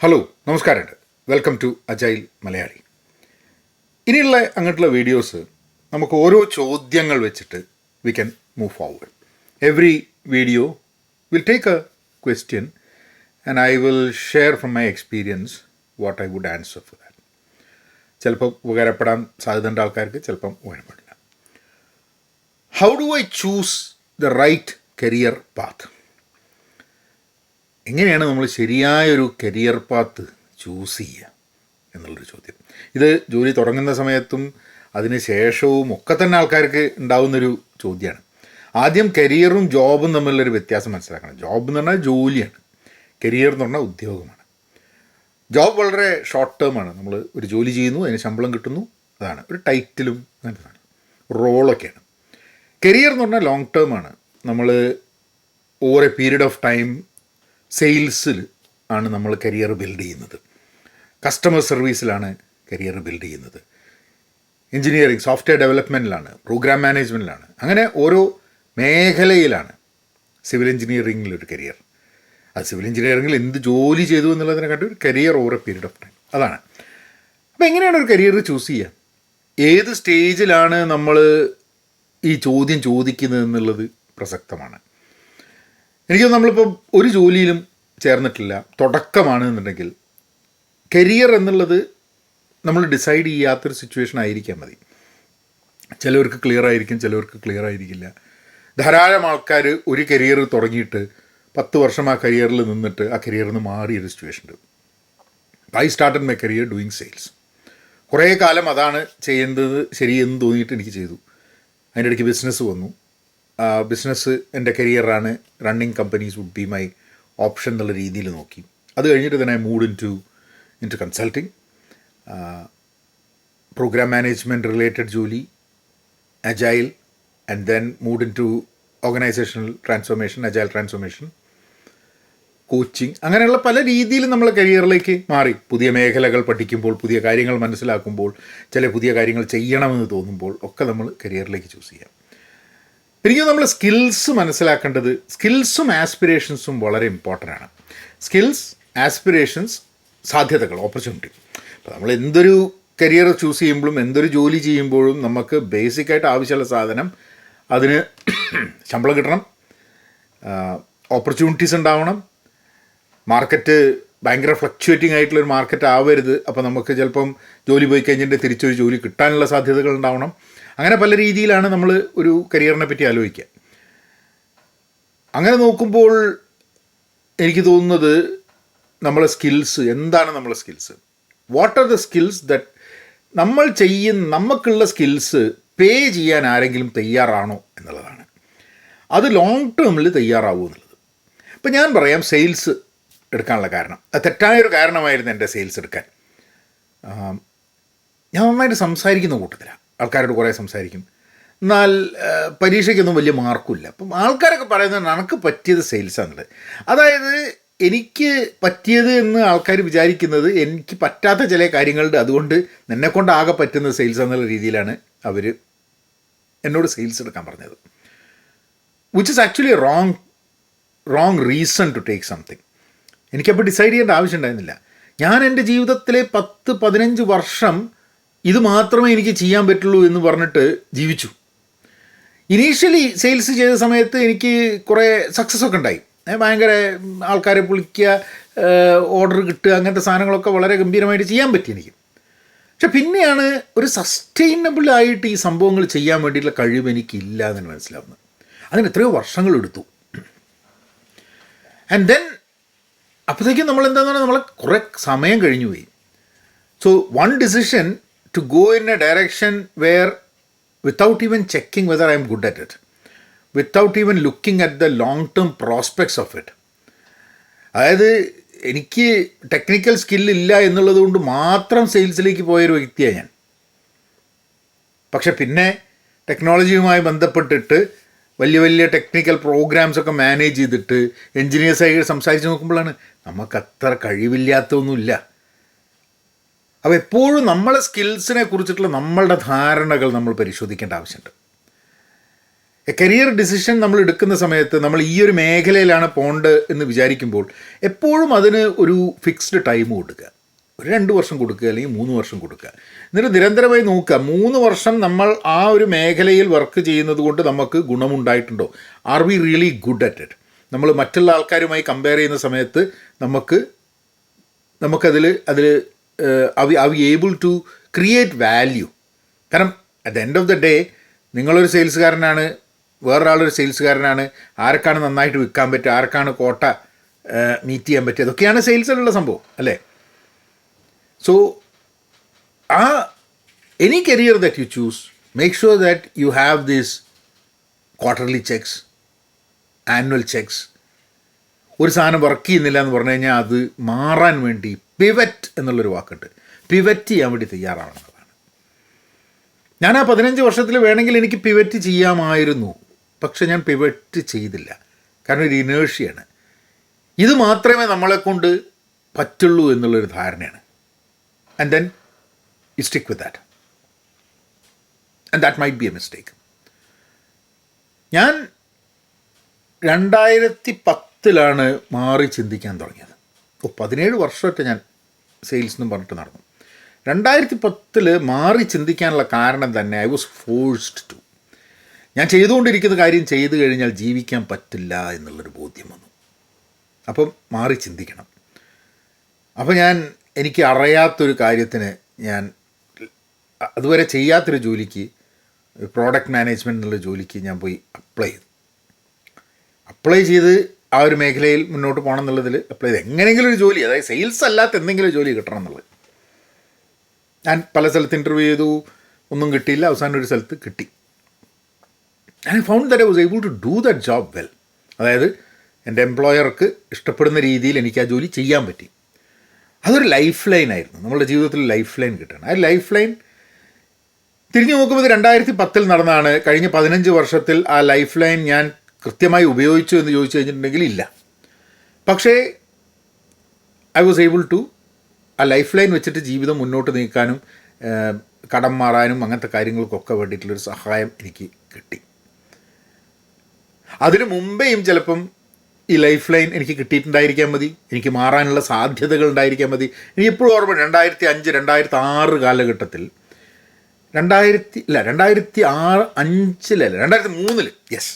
Hello നമസ്കാരമുണ്ട്. Welcome to agile Malayali. ഇനിയുള്ള അങ്ങോട്ടുള്ള വീഡിയോസ് നമുക്ക് ഓരോ ചോദ്യങ്ങൾ വെച്ചിട്ട് we can move forward. Every video will take a question and I will share from my experience what I would answer for that. ചിലപ്പോൾ ഉപകാരപ്പെടാൻ സാധ്യതയുണ്ട് ആൾക്കാർക്ക്, ചിലപ്പം ഉപകാരപ്പെടില്ല. How do I choose the right career path? എങ്ങനെയാണ് നമ്മൾ ശരിയായൊരു career path choose ചെയ്യുക എന്നുള്ളൊരു ചോദ്യം. ഇത് ജോലി തുടങ്ങുന്ന സമയത്തും അതിന് ശേഷവും ഒക്കെ തന്നെ ആൾക്കാർക്ക് ഉണ്ടാകുന്നൊരു ചോദ്യമാണ്. ആദ്യം കരിയറും ജോബും തമ്മിലുള്ളൊരു വ്യത്യാസം മനസ്സിലാക്കണം. ജോബ് എന്ന് പറഞ്ഞാൽ ജോലിയാണ്, കരിയർ എന്ന് പറഞ്ഞാൽ ഉദ്യോഗമാണ്. ജോബ് വളരെ ഷോർട്ട് ടേമാണ്. നമ്മൾ ഒരു ജോലി ചെയ്യുന്നു, അതിന് ശമ്പളം കിട്ടുന്നു, അതാണ് ഒരു ടൈറ്റിലും അങ്ങനത്തെ റോളൊക്കെയാണ്. കരിയർ എന്ന് പറഞ്ഞാൽ ലോങ് ടേമാണ്. നമ്മൾ over a period of time സെയിൽസിൽ ആണ് നമ്മൾ കരിയർ ബിൽഡ് ചെയ്യുന്നത്, കസ്റ്റമർ സർവീസിലാണ് കരിയർ ബിൽഡ് ചെയ്യുന്നത്, എൻജിനീയറിംഗ് സോഫ്റ്റ്വെയർ ഡെവലപ്മെൻറ്റിലാണ്, പ്രോഗ്രാം മാനേജ്മെൻറ്റിലാണ്, അങ്ങനെ ഓരോ മേഖലയിലാണ്. സിവിൽ എഞ്ചിനീയറിംഗിലൊരു കരിയർ, അത് സിവിൽ എഞ്ചിനീയറിംഗിൽ എന്ത് ജോലി ചെയ്തു എന്നുള്ളതിനെക്കാട്ടി ഒരു career over a period of time, അതാണ്. അപ്പോൾ എങ്ങനെയാണ് ഒരു കരിയർ ചൂസ് ചെയ്യുക? ഏത് സ്റ്റേജിലാണ് നമ്മൾ ഈ ചോദ്യം ചോദിക്കുന്നത് എന്നുള്ളത് പ്രസക്തമാണ്. എനിക്ക് നമ്മളിപ്പോൾ ഒരു ജോലിയിലും ചേർന്നിട്ടില്ല, തുടക്കമാണ് എന്നുണ്ടെങ്കിൽ കരിയർ എന്നുള്ളത് നമ്മൾ ഡിസൈഡ് ചെയ്യാത്തൊരു സിറ്റുവേഷൻ ആയിരിക്കാൻ മതി. ചിലവർക്ക് ക്ലിയർ ആയിരിക്കും, ചിലവർക്ക് ക്ലിയർ ആയിരിക്കില്ല. ധാരാളം ആൾക്കാർ ഒരു കരിയർ തുടങ്ങിയിട്ട് 10 വർഷം ആ കരിയറിൽ നിന്നിട്ട് ആ കരിയറിൽ നിന്ന് മാറിയൊരു സിറ്റുവേഷൻ ഉണ്ട്. I started my career doing sales. കുറേ കാലം അതാണ് ചെയ്യുന്നത് ശരിയെന്ന് തോന്നിയിട്ട് എനിക്ക് ചെയ്തു. അതിൻ്റെ ഇടയ്ക്ക് ബിസിനസ് വന്നു. ബിസിനസ് എൻ്റെ കരിയറാണ്, running companies would be my option എന്നുള്ള രീതിയിൽ നോക്കി. അത് കഴിഞ്ഞിട്ട് തന്നെ I moved into consulting, program management related ജോലി, agile, and then moved into organisational transformation, agile transformation, coaching, അങ്ങനെയുള്ള പല രീതിയിൽ നമ്മൾ കരിയറിലേക്ക് മാറി. പുതിയ മേഖലകൾ പഠിക്കുമ്പോൾ, പുതിയ കാര്യങ്ങൾ മനസ്സിലാക്കുമ്പോൾ, ചില പുതിയ കാര്യങ്ങൾ ചെയ്യണമെന്ന് തോന്നുമ്പോൾ ഒക്കെ നമ്മൾ കരിയറിലേക്ക് ചൂസ് ചെയ്യാം. എനിക്ക് നമ്മൾ സ്കിൽസ് മനസ്സിലാക്കേണ്ടത്, സ്കിൽസും ആസ്പിറേഷൻസും വളരെ ഇമ്പോർട്ടൻ്റ് ആണ്. സ്കിൽസ്, ആസ്പിറേഷൻസ്, സാധ്യതകൾ, ഓപ്പർച്യൂണിറ്റി. അപ്പോൾ നമ്മൾ എന്തൊരു കരിയർ ചൂസ് ചെയ്യുമ്പോഴും എന്തൊരു ജോലി ചെയ്യുമ്പോഴും നമുക്ക് ബേസിക്കായിട്ട് ആവശ്യമുള്ള സാധനം, അതിന് ശമ്പളം കിട്ടണം, ഓപ്പർച്യൂണിറ്റീസ് ഉണ്ടാവണം, മാർക്കറ്റ് ഭയങ്കര ഫ്ലക്ച്വേറ്റിംഗ് ആയിട്ടുള്ളൊരു മാർക്കറ്റ് ആവരുത്. അപ്പോൾ നമുക്ക് ചിലപ്പം ജോലി പോയി കഴിഞ്ഞിട്ട് തിരിച്ചൊരു ജോലി കിട്ടാനുള്ള സാധ്യതകൾ ഉണ്ടാവണം. അങ്ങനെ പല രീതിയിലാണ് നമ്മൾ ഒരു കരിയറിനെ പറ്റി ആലോചിക്കുക. അങ്ങനെ നോക്കുമ്പോൾ എനിക്ക് തോന്നുന്നത് നമ്മളെ സ്കിൽസ് എന്താണ്, നമ്മളെ skills, what are the skills that നമ്മൾ നമുക്കുള്ള സ്കിൽസ് പേ ചെയ്യാൻ ആരെങ്കിലും തയ്യാറാണോ എന്നുള്ളതാണ്. അത് ലോങ് ടേമിൽ തയ്യാറാവൂ എന്നുള്ളത്. ഇപ്പം ഞാൻ പറയാം സെയിൽസ് എടുക്കാനുള്ള കാരണം. അത് തെറ്റായൊരു കാരണമായിരുന്നു എൻ്റെ സെയിൽസ് എടുക്കാൻ. ഞാൻ നന്നായിട്ട് സംസാരിക്കുന്ന കൂട്ടത്തിലാണ്, ആൾക്കാരോട് കുറേ സംസാരിക്കും, എന്നാൽ പരീക്ഷയ്ക്കൊന്നും വലിയ മാർക്കുമില്ല. അപ്പം ആൾക്കാരൊക്കെ പറയുന്നത് എനിക്ക് പറ്റിയത് സെയിൽസാണെന്നുള്ളത്. അതായത് എനിക്ക് പറ്റിയത് എന്ന് ആൾക്കാർ വിചാരിക്കുന്നത് എനിക്ക് പറ്റാത്ത ചില കാര്യങ്ങളുണ്ട്, അതുകൊണ്ട് എന്നെക്കൊണ്ട് ആകെ പറ്റുന്നത് സെയിൽസ് എന്നുള്ള രീതിയിലാണ് അവർ എന്നോട് സെയിൽസ് എടുക്കാൻ പറഞ്ഞത്. Which is actually wrong reason to take something. എനിക്കപ്പോൾ ഡിസൈഡ് ചെയ്യേണ്ട ആവശ്യം ഉണ്ടായിരുന്നില്ല. ഞാൻ എൻ്റെ ജീവിതത്തിലെ 10-15 വർഷം ഇത് മാത്രമേ എനിക്ക് ചെയ്യാൻ പറ്റുള്ളൂ എന്ന് പറഞ്ഞിട്ട് ജീവിച്ചു. ഇനീഷ്യലി സെയിൽസ് ചെയ്ത സമയത്ത് എനിക്ക് കുറേ സക്സസ് ഒക്കെ ഉണ്ടായി. ഭയങ്കര ആൾക്കാരെ വിളിക്കുക, ഓർഡർ കിട്ടുക, അങ്ങനത്തെ സാധനങ്ങളൊക്കെ വളരെ ഗംഭീരമായിട്ട് ചെയ്യാൻ പറ്റി എനിക്ക്. പക്ഷെ പിന്നെയാണ് ഒരു സസ്റ്റൈനബിളായിട്ട് ഈ സംഭവങ്ങൾ ചെയ്യാൻ വേണ്ടിയിട്ടുള്ള കഴിവ് എനിക്കില്ല എന്ന് മനസ്സിലാവുന്നത്. അതിന് എത്രയോ വർഷങ്ങളെടുത്തു. ആൻഡ് ദെൻ അപ്പോഴത്തേക്കും നമ്മൾ എന്താണെന്ന് പറഞ്ഞാൽ നമ്മളെ കുറേ സമയം കഴിഞ്ഞു പോയി. So one decision to go in a direction where without even checking whether I am good at it, without even looking at the long-term prospects of it. അതായത് എനിക്ക് ടെക്നിക്കൽ സ്കില്ലില്ല എന്നുള്ളത് കൊണ്ട് മാത്രം സെയിൽസിലേക്ക് പോയൊരു വ്യക്തിയാണ് ഞാൻ. പക്ഷെ പിന്നെ ടെക്നോളജിയുമായി ബന്ധപ്പെട്ടിട്ട് വലിയ വലിയ ടെക്നിക്കൽ പ്രോഗ്രാംസൊക്കെ മാനേജ് ചെയ്തിട്ട് എൻജിനീയേഴ്സായി സംസാരിച്ച് നോക്കുമ്പോഴാണ് നമുക്കത്ര കഴിവില്ലാത്തൊന്നുമില്ല. അപ്പോൾ എപ്പോഴും നമ്മളെ സ്കിൽസിനെ കുറിച്ചിട്ടുള്ള നമ്മളുടെ ധാരണകൾ നമ്മൾ പരിശോധിക്കേണ്ട ആവശ്യമുണ്ട്. കരിയർ ഡിസിഷൻ നമ്മൾ എടുക്കുന്ന സമയത്ത് നമ്മൾ ഈ ഒരു മേഖലയിലാണ് പോകേണ്ടത് എന്ന് വിചാരിക്കുമ്പോൾ എപ്പോഴും അതിന് ഒരു ഫിക്സ്ഡ് ടൈം കൊടുക്കുക. ഒരു 2 വർഷം കൊടുക്കുക, അല്ലെങ്കിൽ 3 വർഷം കൊടുക്കുക. എന്നിട്ട് നിരന്തരമായി നോക്കുക, 3 വർഷം നമ്മൾ ആ ഒരു മേഖലയിൽ വർക്ക് ചെയ്യുന്നത് കൊണ്ട് നമുക്ക് ഗുണമുണ്ടായിട്ടുണ്ടോ? Are we really good at it? നമ്മൾ മറ്റുള്ള ആൾക്കാരുമായി കമ്പയർ ചെയ്യുന്ന സമയത്ത് നമുക്കതിൽ are we able to create value? കാരണം at the end of the day നിങ്ങളൊരു സെയിൽസുകാരനാണ്, വേറൊരാളൊരു സെയിൽസുകാരനാണ്. ആർക്കാണ് നന്നായിട്ട് വിൽക്കാൻ പറ്റുക, ആർക്കാണ് കോട്ട മീറ്റ് ചെയ്യാൻ പറ്റുക, അതൊക്കെയാണ് സെയിൽസിലുള്ള സംഭവം അല്ലേ? So any career that you choose, make sure that you have these quarterly checks, annual checks. ഒരു സാധനം വർക്ക് ചെയ്യുന്നില്ല എന്ന് പറഞ്ഞു കഴിഞ്ഞാൽ അത് മാറാൻ വേണ്ടി പിവറ്റ് എന്നുള്ളൊരു വാക്കുണ്ട്. പിവറ്റ് ചെയ്യാൻ വേണ്ടി തയ്യാറാവുന്നതാണ്. ഞാൻ ആ 15 വർഷത്തിൽ വേണമെങ്കിൽ എനിക്ക് പിവറ്റ് ചെയ്യാമായിരുന്നു, പക്ഷെ ഞാൻ പിവറ്റ് ചെയ്തില്ല. കാരണം ഒരു ഇനേഴ്ഷ്യയാണ്. ഇത് മാത്രമേ നമ്മളെക്കൊണ്ട് പറ്റുള്ളൂ എന്നുള്ളൊരു ധാരണയാണ്. And then you stick with that. And that might be a mistake. ഞാൻ 2010 മാറി ചിന്തിക്കാൻ തുടങ്ങിയത്. 17 വർഷമായിട്ട് ഞാൻ സെയിൽസ് എന്നും പറഞ്ഞിട്ട് നടന്നു. 2010 മാറി ചിന്തിക്കാനുള്ള കാരണം തന്നെ ഐ വാസ് ഫോഴ്സ്ഡ് ടു. ഞാൻ ചെയ്തുകൊണ്ടിരിക്കുന്ന കാര്യം ചെയ്തു കഴിഞ്ഞാൽ ജീവിക്കാൻ പറ്റില്ല എന്നുള്ളൊരു ബോധ്യം വന്നു. അപ്പം മാറി ചിന്തിക്കണം. അപ്പോൾ എനിക്ക് അറിയാത്തൊരു കാര്യത്തിന്, ഞാൻ അതുവരെ ചെയ്യാത്തൊരു ജോലിക്ക്, പ്രോഡക്റ്റ് മാനേജ്മെൻറ്റ് എന്നുള്ള ജോലിക്ക് ഞാൻ പോയി അപ്ലൈ ചെയ്ത് ആ ഒരു മേഖലയിൽ മുന്നോട്ട് പോകണം എന്നുള്ളതിൽ അപ്ലൈ ചെയ്ത് എങ്ങനെയെങ്കിലും ഒരു ജോലി, അതായത് സെയിൽസ് അല്ലാത്ത എന്തെങ്കിലും ജോലി കിട്ടണം എന്നുള്ളത്. ഞാൻ പല സ്ഥലത്ത് ഇൻ്റർവ്യൂ ചെയ്തു, ഒന്നും കിട്ടിയില്ല. അവസാനം ഒരു സ്ഥലത്ത് കിട്ടി. I found that I was able to do that job well. അതായത് എൻ്റെ എംപ്ലോയർക്ക് ഇഷ്ടപ്പെടുന്ന രീതിയിൽ എനിക്ക് ആ ജോലി ചെയ്യാൻ പറ്റി. അതൊരു ലൈഫ് ലൈൻ ആയിരുന്നു. നമ്മളുടെ ജീവിതത്തിൽ ലൈഫ് ലൈൻ കിട്ടണം. ആ ലൈഫ് ലൈൻ തിരിഞ്ഞു നോക്കുമ്പോൾ 2010 നടന്നതാണ്. കഴിഞ്ഞ 15 വർഷത്തിൽ ആ ലൈഫ് ലൈൻ ഞാൻ കൃത്യമായി ഉപയോഗിച്ചു എന്ന് ചോദിച്ചു കഴിഞ്ഞിട്ടുണ്ടെങ്കിൽ ഇല്ല. പക്ഷേ ഐ വാസ് ഏബിൾ ടു ആ ലൈഫ് ലൈൻ വെച്ചിട്ട് ജീവിതം മുന്നോട്ട് നീക്കാനും കടം മാറാനും അങ്ങനത്തെ കാര്യങ്ങൾക്കൊക്കെ വേണ്ടിയിട്ടുള്ളൊരു സഹായം എനിക്ക് കിട്ടി. അതിനു മുമ്പേയും ചിലപ്പം ഈ ലൈഫ് ലൈൻ എനിക്ക് കിട്ടിയിട്ടുണ്ടായിരിക്കാൻ മതി, എനിക്ക് മാറാനുള്ള സാധ്യതകൾ ഉണ്ടായിരിക്കാൻ മതി. എനിക്ക് എപ്പോഴും ഓർമ്മ 2005, 2006 കാലഘട്ടത്തിൽ 2003 യെസ്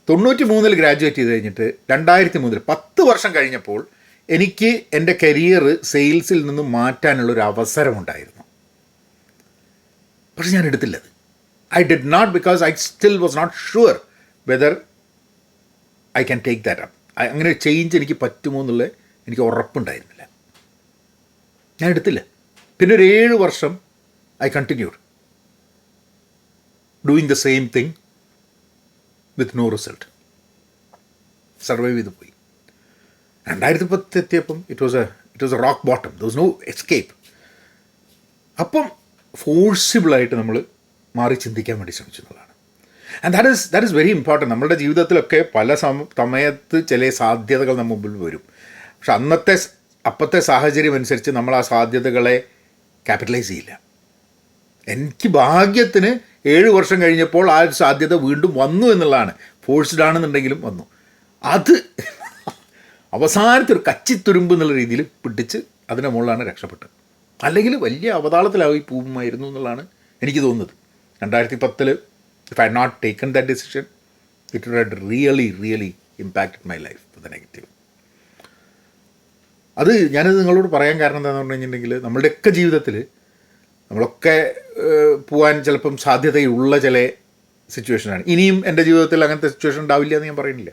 93 ഗ്രാജുവേറ്റ് ചെയ്ത് കഴിഞ്ഞിട്ട് 2003 10 വർഷം കഴിഞ്ഞപ്പോൾ എനിക്ക് എൻ്റെ കരിയർ സെയിൽസിൽ നിന്ന് മാറ്റാനുള്ളൊരു അവസരമുണ്ടായിരുന്നു. പക്ഷെ ഞാൻ എടുത്തില്ലത്. I did not, because I still was not sure whether I can take that up. അങ്ങനെ ചേഞ്ച് എനിക്ക് പറ്റുമോ എന്നുള്ളത് എനിക്ക് ഉറപ്പുണ്ടായിരുന്നില്ല. ഞാൻ എടുത്തില്ല. പിന്നെ ഒരു 7 വർഷം I continued doing the same thing with no result. Survive ചെയ്ത് പോയി. 2010 എത്തിയപ്പം it was a rock bottom. There was no escape. അപ്പം ഫോഴ്സിബിളായിട്ട് നമ്മൾ മാറി ചിന്തിക്കാൻ വേണ്ടി ശ്രമിച്ചു എന്നുള്ളതാണ്. And that is very important. നമ്മുടെ ജീവിതത്തിലൊക്കെ പല സമയത്ത് ചില സാധ്യതകൾ നമ്മുടെ മുമ്പിൽ വരും. പക്ഷെ അപ്പോഴത്തെ സാഹചര്യം അനുസരിച്ച് നമ്മൾ ആ സാധ്യതകളെ ക്യാപിറ്റലൈസ് ചെയ്യില്ല. എനിക്ക് ഭാഗ്യത്തിന് 7 വർഷം കഴിഞ്ഞപ്പോൾ ആ ഒരു സാധ്യത വീണ്ടും വന്നു എന്നുള്ളതാണ്. ഫോഴ്സ്ഡ് ആണെന്നുണ്ടെങ്കിലും വന്നു. അത് അവസാനത്തെ ഒരു കച്ചിത്തുരുമ്പ് എന്നുള്ള രീതിയിൽ പിടിച്ച് അതിൻ്റെ മുകളിലാണ് രക്ഷപ്പെട്ടത്. അല്ലെങ്കിൽ വലിയ അവതാളത്തിലായി പോകുമായിരുന്നു എന്നുള്ളതാണ് എനിക്ക് തോന്നുന്നത്. 2010 if I had not taken that decision, it would have really impacted my life for the negative. അത് ഞാനത് നിങ്ങളോട് പറയാൻ കാരണം എന്താണെന്ന് പറഞ്ഞു കഴിഞ്ഞിട്ടുണ്ടെങ്കിൽ, നമ്മളുടെയൊക്കെ ജീവിതത്തിൽ നമ്മളൊക്കെ പോകാൻ ചിലപ്പം സാധ്യതയുള്ള ചില സിറ്റുവേഷനാണ്. ഇനിയും എൻ്റെ ജീവിതത്തിൽ അങ്ങനത്തെ സിറ്റുവേഷൻ ഉണ്ടാവില്ല എന്ന് ഞാൻ പറയുന്നില്ല,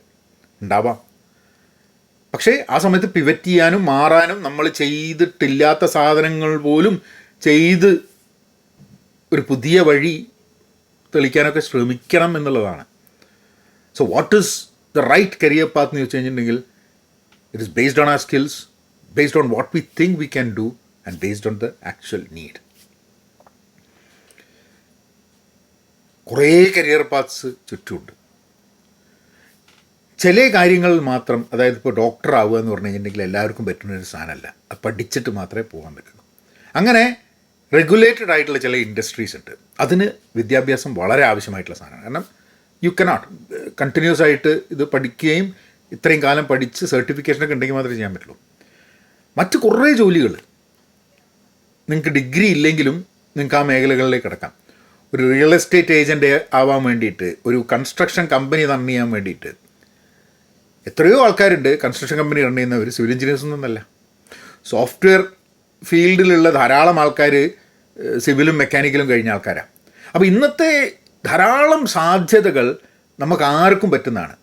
ഉണ്ടാവാം. പക്ഷേ ആ സമയത്ത് പിവറ്റ് ചെയ്യാനും മാറാനും, നമ്മൾ ചെയ്തിട്ടില്ലാത്ത സാധനങ്ങൾ പോലും ചെയ്ത് ഒരു പുതിയ വഴി തെളിക്കാനൊക്കെ ശ്രമിക്കണം എന്നുള്ളതാണ്. So what is the right career path എന്ന് ചോദിച്ചു കഴിഞ്ഞിട്ടുണ്ടെങ്കിൽ, it is based on our skills, based on what we think we can do and based on the actual need. കുറേ കരിയർ പാത്ത്സ് ചുറ്റുമുണ്ട്. ചില കാര്യങ്ങൾ മാത്രം, അതായത് ഇപ്പോൾ ഡോക്ടർ ആവുക എന്ന് പറഞ്ഞു കഴിഞ്ഞിട്ടുണ്ടെങ്കിൽ എല്ലാവർക്കും പറ്റുന്നൊരു സാധനമല്ല. അത് പഠിച്ചിട്ട് മാത്രമേ പോകാൻ പറ്റുള്ളൂ. അങ്ങനെ റെഗുലേറ്റഡ് ആയിട്ടുള്ള ചില ഇൻഡസ്ട്രീസ് ഉണ്ട്. അതിന് വിദ്യാഭ്യാസം വളരെ ആവശ്യമായിട്ടുള്ള സാധനമാണ്. കാരണം യു കനോട്ട് കണ്ടിന്യൂസ് ആയിട്ട് ഇത് പഠിക്കുകയും ഇത്രയും കാലം പഠിച്ച് സർട്ടിഫിക്കേഷനൊക്കെ ഉണ്ടെങ്കിൽ മാത്രമേ ചെയ്യാൻ പറ്റുള്ളൂ. മറ്റ് കുറേ ജോലികൾ നിങ്ങൾക്ക് ഡിഗ്രി ഇല്ലെങ്കിലും നിങ്ങൾക്ക് ആ മേഖലകളിലേക്ക് കിടക്കാം. ഒരു റിയൽ എസ്റ്റേറ്റ് ഏജൻറ്റ് ആവാൻ വേണ്ടിയിട്ട്, ഒരു കൺസ്ട്രക്ഷൻ കമ്പനി റൺ ചെയ്യാൻ വേണ്ടിയിട്ട് എത്രയോ ആൾക്കാരുണ്ട്. കൺസ്ട്രക്ഷൻ കമ്പനി റൺ ചെയ്യുന്നവർ സിവിൽ എഞ്ചിനീയേഴ്സ് ഒന്നുമല്ല. സോഫ്റ്റ്വെയർ ഫീൽഡിലുള്ള ധാരാളം ആൾക്കാർ സിവിലും മെക്കാനിക്കലും കഴിഞ്ഞ ആൾക്കാരാണ്. അപ്പോൾ ഇന്നത്തെ ധാരാളം സാധ്യതകൾ നമുക്ക് ആർക്കും പറ്റുന്നതാണ്.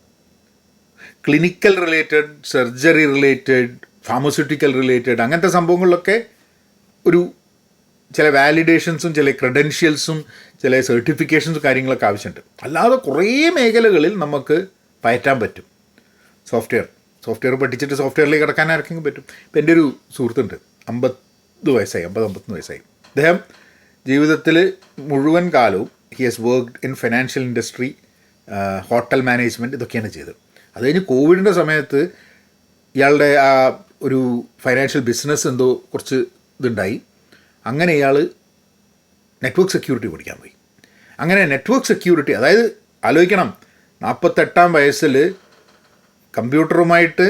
Clinical related, surgery related, pharmaceutical related, അങ്ങനത്തെ സംഭവങ്ങളിലൊക്കെ ഒരു ചില വാലിഡേഷൻസും ചില ക്രെഡൻഷ്യൽസും ചില സർട്ടിഫിക്കേഷൻസും കാര്യങ്ങളൊക്കെ ആവശ്യമുണ്ട്. അല്ലാതെ കുറേ മേഖലകളിൽ നമുക്ക് പയറ്റാൻ പറ്റും. സോഫ്റ്റ്വെയർ പഠിച്ചിട്ട് സോഫ്റ്റ്വെയറിലേക്ക് കിടക്കാൻ ആർക്കെങ്കിലും പറ്റും. ഇപ്പം എൻ്റെ ഒരു സുഹൃത്തുണ്ട്, 50 വയസ്സായി, 50-51 വയസ്സായി. അദ്ദേഹം ജീവിതത്തിൽ മുഴുവൻ കാലവും he has worked in financial industry, hotel management, ഇതൊക്കെയാണ് ചെയ്തത്. അത് കഴിഞ്ഞ് കോവിഡിൻ്റെ സമയത്ത് ഇയാളുടെ ആ ഒരു ഫൈനാൻഷ്യൽ ബിസിനസ് എന്തോ കുറച്ച് ഇതുണ്ടായി. അങ്ങനെ ഇയാൾ നെറ്റ്വർക്ക് സെക്യൂരിറ്റി പഠിക്കാൻ പോയി. അങ്ങനെ നെറ്റ്വർക്ക് സെക്യൂരിറ്റി, അതായത് ആലോചിക്കണം, 48-ാം വയസ്സിൽ കമ്പ്യൂട്ടറുമായിട്ട്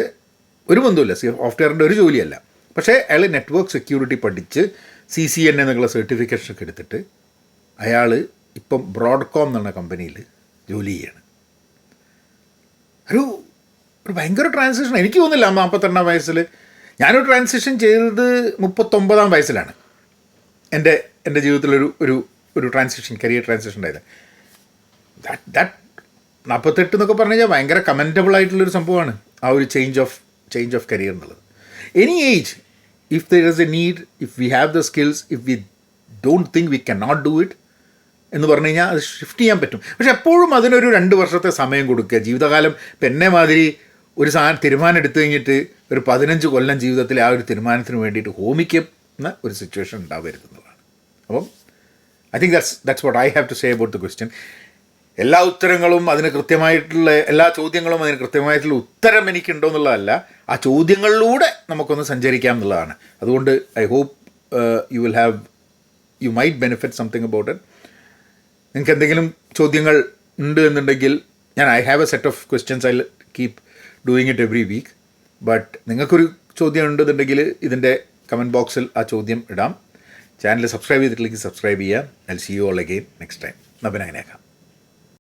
ഒരു ബന്ധമില്ല, സോഫ്റ്റ്വെയറിൻ്റെ ഒരു ജോലിയല്ല. പക്ഷേ അയാൾ നെറ്റ്വർക്ക് സെക്യൂരിറ്റി പഠിച്ച് CCNA എന്നുള്ള സർട്ടിഫിക്കേഷനൊക്കെ എടുത്തിട്ട് അയാൾ ഇപ്പം ബ്രോഡ്കോം എന്ന് പറഞ്ഞ കമ്പനിയിൽ ജോലി ചെയ്യാണ്. ഒരു ഭയങ്കര ട്രാൻസിഷൻ. എനിക്ക് തോന്നുന്നില്ല 48-ാം വയസ്സിൽ. ഞാനൊരു ട്രാൻസിഷൻ ചെയ്തത് 39-ാം വയസ്സിലാണ്. എൻ്റെ ജീവിതത്തിലൊരു ഒരു ഒരു ട്രാൻസിഷൻ, കരിയർ ട്രാൻസിഷൻ ഉണ്ടായത്. ദാറ്റ് 48 എന്നൊക്കെ പറഞ്ഞു കഴിഞ്ഞാൽ ഭയങ്കര കമൻറ്റബിൾ ആയിട്ടുള്ളൊരു സംഭവമാണ് ആ ഒരു ചേഞ്ച് ഓഫ് കരിയർ എന്നുള്ളത്. Any age, if there is a need, if we have the skills, if we don't think we can not do it എന്ന് പറഞ്ഞു കഴിഞ്ഞാൽ അത് ഷിഫ്റ്റ് ചെയ്യാൻ പറ്റും. പക്ഷെ എപ്പോഴും അതിനൊരു 2 വർഷത്തെ സമയം കൊടുക്കുക. ജീവിതകാലം ഇപ്പം എന്നെ മാതിരി ഒരു തീരുമാനം എടുത്തു കഴിഞ്ഞിട്ട് ഒരു 15 കൊല്ലം ജീവിതത്തിൽ ആ ഒരു തീരുമാനത്തിന് വേണ്ടിയിട്ട് ഹോമിക്കുന്ന ഒരു സിറ്റുവേഷൻ ഉണ്ടാവരുതെന്നുള്ളതാണ്. അപ്പം I think that's what I have to say about the question. എല്ലാ ഉത്തരങ്ങളും അതിന് കൃത്യമായിട്ടുള്ള, എല്ലാ ചോദ്യങ്ങളും അതിന് കൃത്യമായിട്ടുള്ള ഉത്തരം എനിക്കുണ്ടോ എന്നുള്ളതല്ല, ആ ചോദ്യങ്ങളിലൂടെ നമുക്കൊന്ന് സഞ്ചരിക്കാം എന്നുള്ളതാണ്. അതുകൊണ്ട് I hope you might benefit something about it. നിങ്ങൾക്ക് എന്തെങ്കിലും ചോദ്യങ്ങൾ ഉണ്ട് എന്നുണ്ടെങ്കിൽ I have a set of questions, I keep doing it every week. But നിങ്ങൾക്കൊരു ചോദ്യം ഉണ്ടെന്നുണ്ടെങ്കിൽ ഇതിൻ്റെ കമൻറ്റ് ബോക്സിൽ ആ ചോദ്യം ഇടാം. ചാനൽ സബ്സ്ക്രൈബ് ചെയ്തിട്ടില്ലെങ്കിൽ സബ്സ്ക്രൈബ് ചെയ്യാം. I will see you all again next time. നബിനായനേക്കാം.